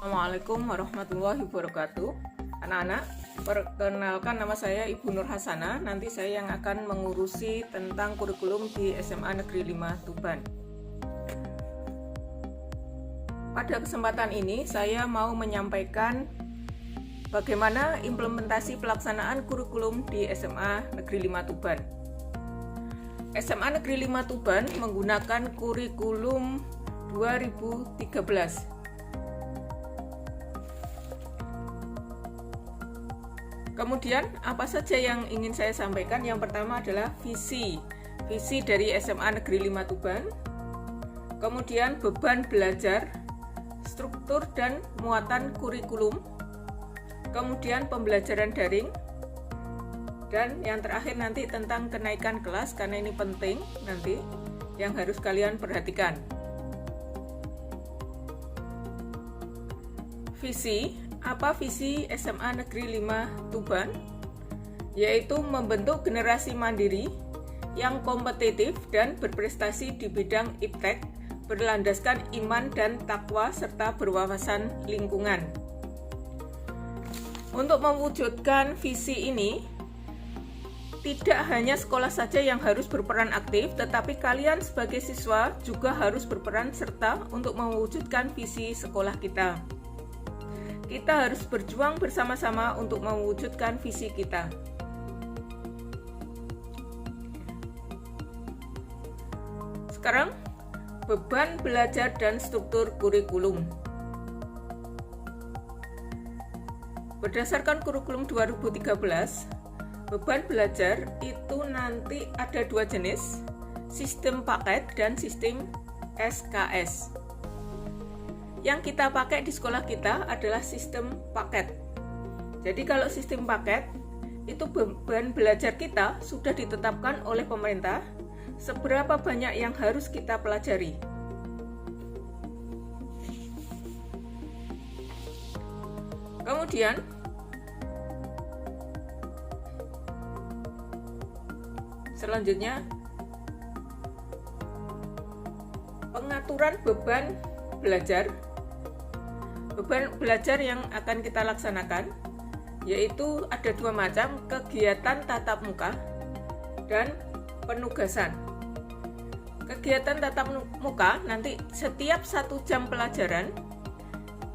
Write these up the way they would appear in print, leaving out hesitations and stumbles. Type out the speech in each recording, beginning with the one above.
Assalamualaikum warahmatullahi wabarakatuh. Anak-anak, perkenalkan nama saya Ibu Nur Hasana. Nanti saya yang akan mengurusi tentang kurikulum di SMA Negeri 5 Tuban. Pada kesempatan ini saya mau menyampaikan bagaimana implementasi pelaksanaan kurikulum di SMA Negeri 5 Tuban. SMA Negeri 5 Tuban menggunakan kurikulum 2013. Kemudian apa saja yang ingin saya sampaikan? Yang pertama adalah visi dari SMA Negeri 5 Tuban. Kemudian beban belajar, struktur dan muatan kurikulum. Kemudian pembelajaran daring. Dan yang terakhir nanti tentang kenaikan kelas, karena ini penting nanti yang harus kalian perhatikan. Visi. Apa visi SMA Negeri 5 Tuban? Yaitu membentuk generasi mandiri yang kompetitif dan berprestasi di bidang iptek, berlandaskan iman dan takwa serta berwawasan lingkungan. Untuk mewujudkan visi ini, tidak hanya sekolah saja yang harus berperan aktif, tetapi kalian sebagai siswa juga harus berperan serta untuk mewujudkan visi sekolah kita. Kita harus berjuang bersama-sama untuk mewujudkan visi kita. Sekarang, beban belajar dan struktur kurikulum. Berdasarkan kurikulum 2013, beban belajar itu nanti ada dua jenis, sistem paket dan sistem SKS. Yang kita pakai di sekolah kita adalah sistem paket. Jadi kalau sistem paket, itu beban belajar kita sudah ditetapkan oleh pemerintah seberapa banyak yang harus kita pelajari. Kemudian, selanjutnya, pengaturan beban belajar. Beban belajar yang akan kita laksanakan yaitu ada dua macam, kegiatan tatap muka dan penugasan. Kegiatan tatap muka nanti setiap 1 jam pelajaran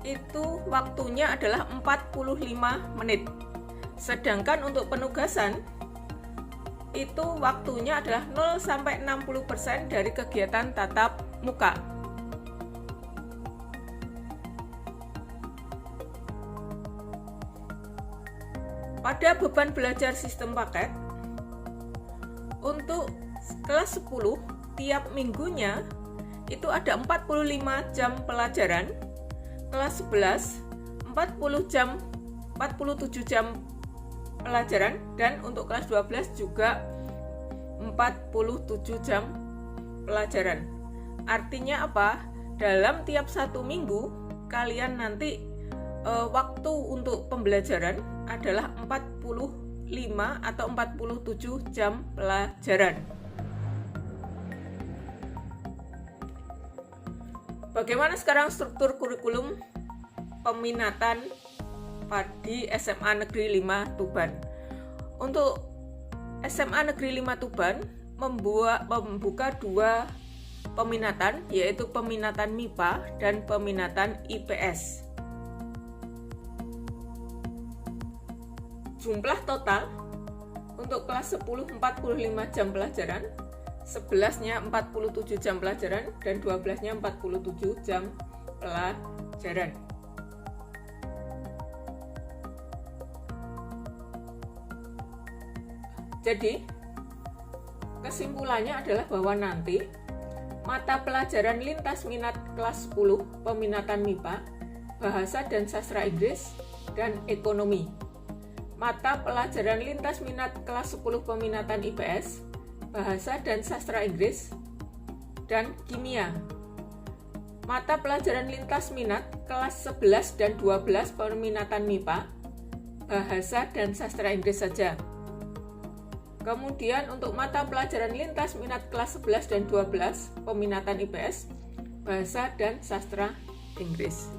itu waktunya adalah 45 menit. Sedangkan untuk penugasan itu waktunya adalah 0-60% dari kegiatan tatap muka. Pada beban belajar sistem paket, untuk kelas 10 tiap minggunya itu ada 45 jam pelajaran, kelas 11 47 jam pelajaran, dan untuk kelas 12 juga 47 jam pelajaran. Artinya apa? Dalam tiap 1 minggu kalian nanti waktu untuk pembelajaran adalah 45 atau 47 jam pelajaran. Bagaimana sekarang struktur kurikulum peminatan di SMA Negeri 5 Tuban? Untuk SMA Negeri 5 Tuban membuka dua peminatan, yaitu peminatan MIPA dan peminatan IPS. Jumlah total untuk kelas 10 45 jam pelajaran, 11-nya 47 jam pelajaran, dan 12-nya 47 jam pelajaran. Jadi, kesimpulannya adalah bahwa nanti mata pelajaran lintas minat kelas 10 peminatan MIPA, bahasa dan sastra Inggris, dan ekonomi. Mata pelajaran lintas minat kelas 10 peminatan IPS, bahasa dan sastra Inggris, dan kimia. Mata pelajaran lintas minat kelas 11 dan 12 peminatan MIPA, bahasa dan sastra Inggris saja. Kemudian untuk mata pelajaran lintas minat kelas 11 dan 12 peminatan IPS, bahasa dan sastra Inggris.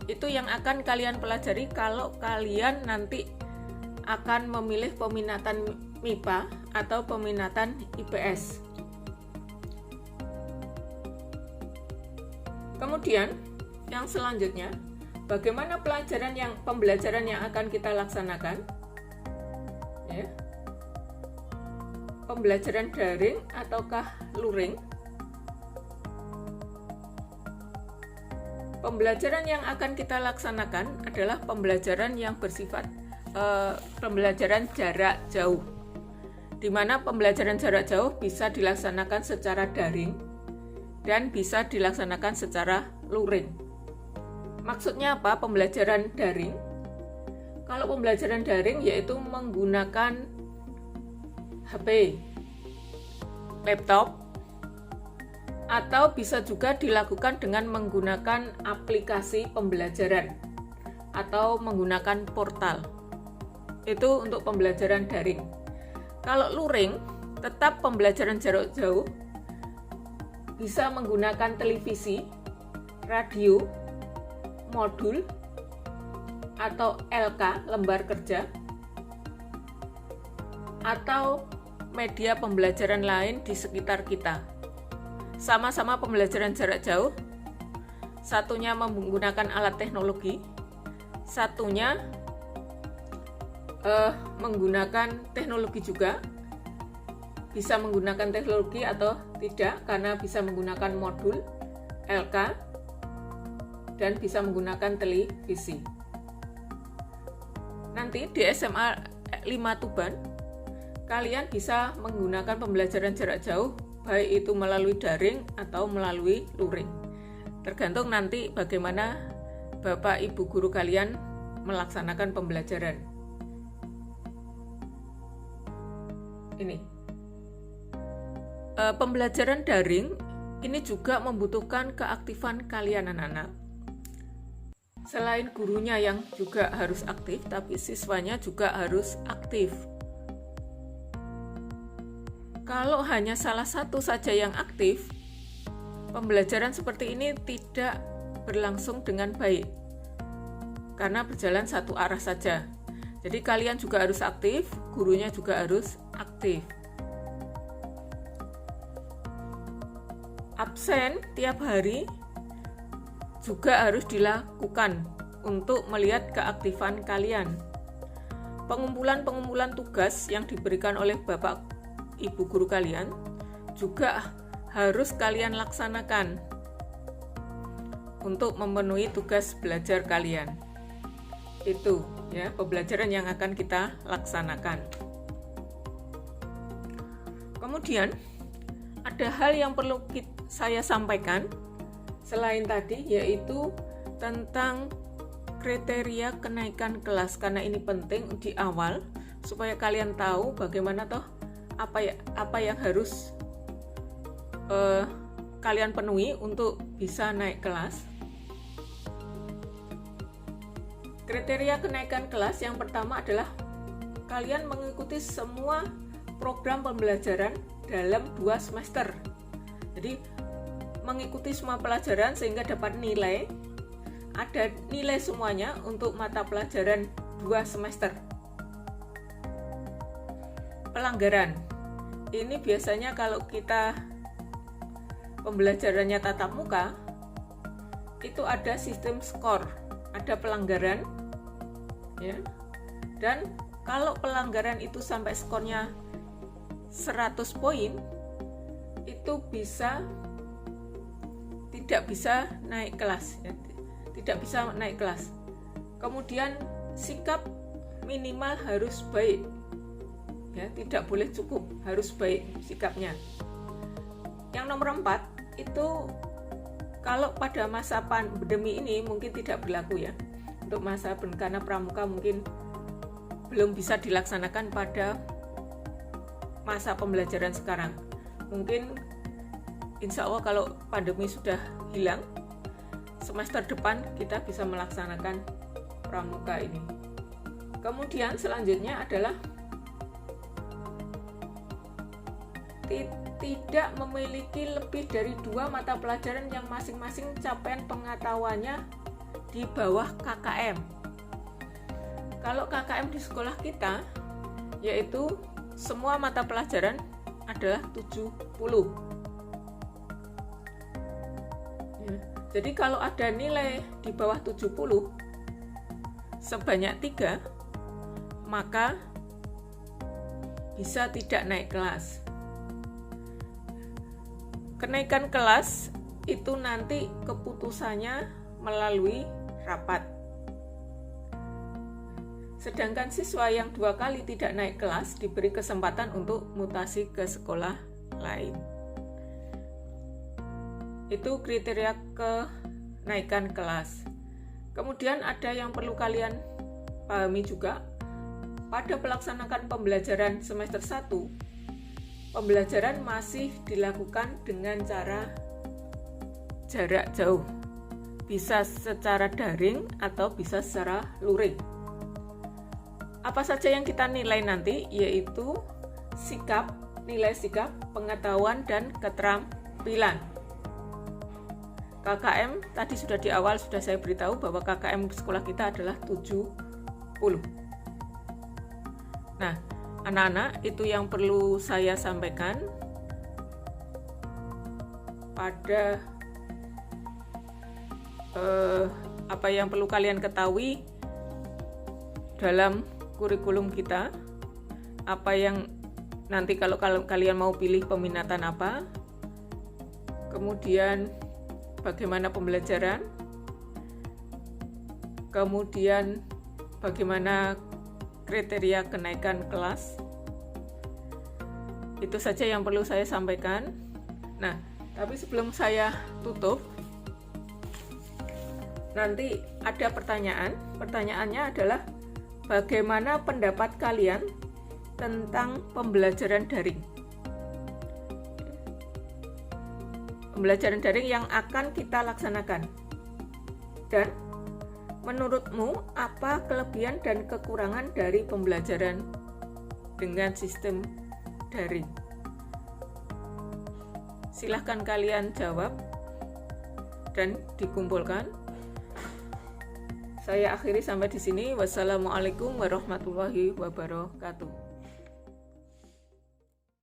Itu yang akan kalian pelajari kalau kalian nanti akan memilih peminatan MIPA atau peminatan IPS. Kemudian yang selanjutnya, bagaimana pembelajaran yang akan kita laksanakan? Ya. Pembelajaran daring ataukah luring? Pembelajaran yang akan kita laksanakan adalah pembelajaran yang bersifat pembelajaran jarak jauh, di mana pembelajaran jarak jauh bisa dilaksanakan secara daring dan bisa dilaksanakan secara luring. Maksudnya apa pembelajaran daring? Kalau pembelajaran daring yaitu menggunakan HP, laptop, atau bisa juga dilakukan dengan menggunakan aplikasi pembelajaran atau menggunakan portal. Itu untuk pembelajaran daring. Kalau luring, tetap pembelajaran jarak jauh, bisa menggunakan televisi, radio, modul, atau LK, lembar kerja, atau media pembelajaran lain di sekitar kita. Sama-sama pembelajaran jarak jauh, satunya menggunakan alat teknologi, satunya menggunakan teknologi juga, bisa menggunakan teknologi atau tidak karena bisa menggunakan modul LK dan bisa menggunakan televisi. Nanti di SMA 5 Tuban kalian bisa menggunakan pembelajaran jarak jauh baik itu melalui daring atau melalui luring. Tergantung nanti bagaimana Bapak Ibu guru kalian melaksanakan pembelajaran. Ini pembelajaran daring ini juga membutuhkan keaktifan kalian anak-anak. Selain gurunya yang juga harus aktif, tapi siswanya juga harus aktif. Kalau hanya salah satu saja yang aktif, pembelajaran seperti ini tidak berlangsung dengan baik karena berjalan satu arah saja. Jadi kalian juga harus aktif, gurunya juga harus aktif. Absen tiap hari juga harus dilakukan untuk melihat keaktifan kalian. Pengumpulan tugas yang diberikan oleh Bapak Ibu guru kalian juga harus kalian laksanakan untuk memenuhi tugas belajar kalian. Itu ya pembelajaran yang akan kita laksanakan. Kemudian ada hal yang perlu saya sampaikan selain tadi, yaitu tentang kriteria kenaikan kelas, karena ini penting di awal supaya kalian tahu bagaimana toh apa yang harus kalian penuhi untuk bisa naik kelas. Kriteria kenaikan kelas yang pertama adalah kalian mengikuti semua program pembelajaran dalam 2 semester. Jadi mengikuti semua pelajaran sehingga dapat nilai, ada nilai semuanya untuk mata pelajaran 2 semester. Pelanggaran, ini biasanya kalau kita pembelajarannya tatap muka, itu ada sistem skor, ada pelanggaran, ya. Dan kalau pelanggaran itu sampai skornya 100 poin, itu tidak bisa naik kelas, ya. Tidak bisa naik kelas. Kemudian sikap minimal harus baik, ya, tidak boleh cukup, harus baik sikapnya. Yang nomor 4 itu kalau pada masa pandemi ini mungkin tidak berlaku, ya. Untuk masa karena pramuka mungkin belum bisa dilaksanakan pada masa pembelajaran sekarang. Mungkin insya Allah kalau pandemi sudah hilang, semester depan kita bisa melaksanakan pramuka ini. Kemudian selanjutnya adalah tidak memiliki lebih dari 2 mata pelajaran yang masing-masing capaian pengetahuannya di bawah KKM. Kalau KKM di sekolah kita, yaitu semua mata pelajaran adalah 70. Ya, jadi kalau ada nilai di bawah 70 sebanyak 3, maka bisa tidak naik kelas. Kenaikan kelas itu nanti keputusannya melalui rapat. Sedangkan siswa yang 2 kali tidak naik kelas diberi kesempatan untuk mutasi ke sekolah lain. Itu kriteria kenaikan kelas. Kemudian ada yang perlu kalian pahami juga, pada pelaksanaan pembelajaran semester 1, pembelajaran masih dilakukan dengan cara jarak jauh. Bisa secara daring atau bisa secara luring. Apa saja yang kita nilai nanti, yaitu sikap, nilai sikap, pengetahuan, dan keterampilan. KKM tadi sudah di awal sudah saya beritahu bahwa KKM di sekolah kita adalah 70. Nah, anak-anak, itu yang perlu saya sampaikan pada apa yang perlu kalian ketahui dalam kurikulum kita, apa yang nanti kalau kalian mau pilih peminatan apa, kemudian bagaimana pembelajaran, kemudian bagaimana kriteria kenaikan kelas. Itu saja yang perlu saya sampaikan. Nah, tapi sebelum saya tutup, nanti ada pertanyaan. Pertanyaannya adalah, bagaimana pendapat kalian tentang pembelajaran daring? Pembelajaran daring yang akan kita laksanakan. Dan menurutmu apa kelebihan dan kekurangan dari pembelajaran dengan sistem daring? Silahkan kalian jawab dan dikumpulkan. Saya akhiri sampai di sini. Wassalamualaikum warahmatullahi wabarakatuh.